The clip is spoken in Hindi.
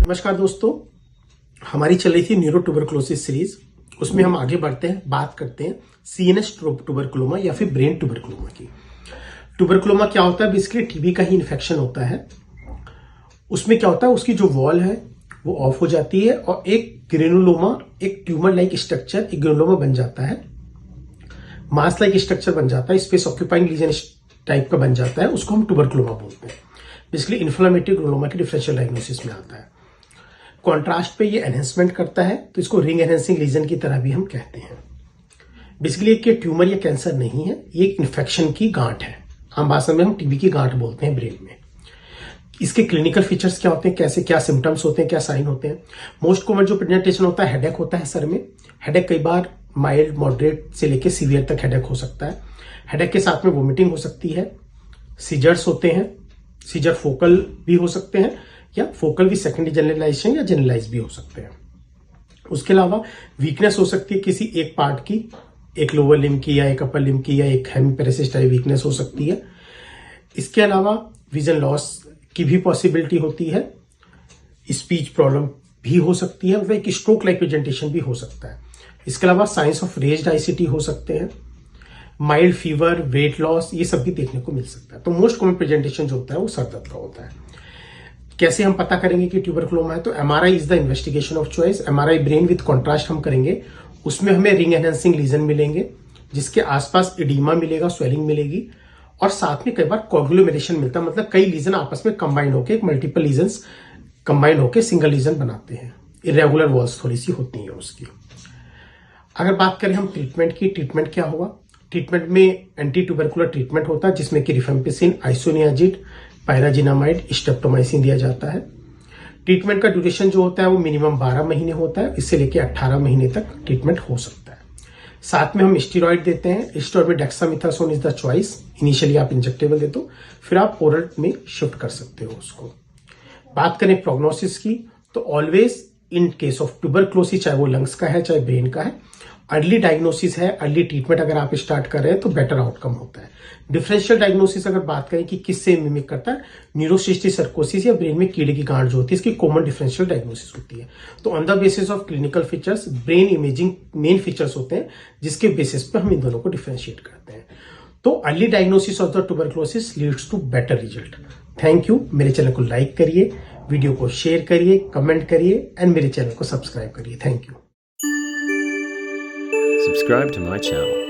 नमस्कार दोस्तों, हमारी चल रही थी न्यूरो ट्यूबरकुलोसिस सीरीज। उसमें हम आगे बढ़ते हैं, बात करते हैं सीएनएस ट्यूबरकुलोमा या फिर ब्रेन ट्यूबरकुलोमा की। ट्यूबरकुलोमा क्या होता है? बेसिकली टीबी का ही इन्फेक्शन होता है। उसमें क्या होता है, उसकी जो वॉल है वो ऑफ हो जाती है और एक ग्रेनुलोमा, एक ट्यूमर लाइक स्ट्रक्चर, एक ग्रेनुलोमा बन जाता है, मास लाइक स्ट्रक्चर बन जाता है, स्पेस ऑक्यूपाइंग लीजन टाइप का बन जाता है। उसको हम ट्यूबरकुलोमा बोलते हैं। बेसिकली इन्फ्लेमेटरी ग्रेनुलोमा की डिफरेंशियल डायग्नोसिस में आता है। कॉन्ट्रास्ट पे ये एनहेंसमेंट करता है, तो इसको रिंग एनहेंसिंग लीजन की तरह भी हम कहते हैं। बेसिकली ये ट्यूमर या कैंसर नहीं है, ये एक इन्फेक्शन की गांठ है। आम भाषा में हम टीबी की गांठ बोलते हैं ब्रेन में। इसके क्लिनिकल फीचर्स क्या होते हैं, कैसे क्या सिम्टम्स होते हैं, क्या साइन होते हैं? मोस्ट कॉमन जो प्रेजेंटेशन होता है, हेडेक होता है सर में। हेडेक कई बार माइल्ड, मॉडरेट से लेकर सीवियर तक हेडेक हो सकता है। हेडेक के साथ में वोमिटिंग हो सकती है, सीजर्स होते हैं, सीजर फोकल भी हो सकते हैं या फोकल भी सेकेंडरी जनरलाइजेशन या जनरलाइज भी हो सकते हैं। उसके अलावा वीकनेस हो सकती है किसी एक पार्ट की, एक लोअर लिम्ब की या एक अपर लिम्ब की या एक हेमीपैरेसिस टाइप वीकनेस हो सकती है। इसके अलावा विजन लॉस की भी पॉसिबिलिटी होती है, स्पीच प्रॉब्लम भी हो सकती है, मतलब एक स्ट्रोक लाइक प्रेजेंटेशन भी हो सकता है। इसके अलावा साइंस ऑफ रेज्ड आईसीटी हो सकते हैं, माइल्ड फीवर, वेट लॉस, ये सब भी देखने को मिल सकता है। तो मोस्ट कॉमन प्रेजेंटेशन जो होता है वो सर दर्द का होता है। कैसे हम पता करेंगे कि ट्यूबरकुलोमा है? तो MRI is the investigation of choice. MRI brain with contrast हम करेंगे, उसमें हमें रिंग एनहेंसिंग लीजन मिलेंगे, जिसके आसपास एडिमा मिलेगा, स्वेलिंग मिलेगी और साथ में कई बार कोगुलेशन मिलता है, मतलब कई लीजन आपस में कंबाइंड होकर एक मल्टीपल लीजन्स कंबाइंड होकर सिंगल लीजन बनाते हैं। इरेगुलर वॉल्स थोड़ी सी होती है उसकी। अगर बात करें हम ट्रीटमेंट की, ट्रीटमेंट क्या होगा? ट्रीटमेंट में एंटी ट्यूबरकुलर ट्रीटमेंट होता है, जिसमें कि रिफेम्पिसिन, आइसोनियाजिड, पायराजिनामाइड, स्ट्रेप्टोमाइसिन दिया जाता है। ट्रीटमेंट का ड्यूरेशन जो होता है वो मिनिमम 12 महीने होता है, इससे लेकर 18 महीने तक ट्रीटमेंट हो सकता है। साथ में हम स्टेरॉइड देते हैं। स्टेरॉइड में dexamethasone is the choice. Initially आप इंजेक्टेबल दे दो, फिर आप ओरल में शिफ्ट कर सकते हो उसको। बात करें प्रोग्नोसिस की, तो always in case of tuberculosis, चाहे वो लंग्स का है चाहे ब्रेन का है, अर्ली डायग्नोसिस है, अर्ली ट्रीटमेंट अगर आप स्टार्ट कर रहे हैं तो बेटर आउटकम होता है। डिफरेंशियल डायग्नोसिस अगर बात करें कि किससे मिमिक करता है, न्यूरोसिस्टिक सर्कोसिस या ब्रेन में कीड़े की गांठ जो होती है, इसकी कॉमन डिफरेंशियल डायग्नोसिस होती है। तो on the basis of clinical features, brain imaging main features होते हैं, जिसके बेसिस पे हम इन दोनों को डिफरेंशिएट करते हैं। तो early diagnosis of the tuberculosis leads to better result. Thank you. मेरे चैनल को लाइक करिए, वीडियो को शेयर करिए, कमेंट करिए एंड मेरे चैनल को सब्सक्राइब करिए। Thank you. Subscribe to my channel.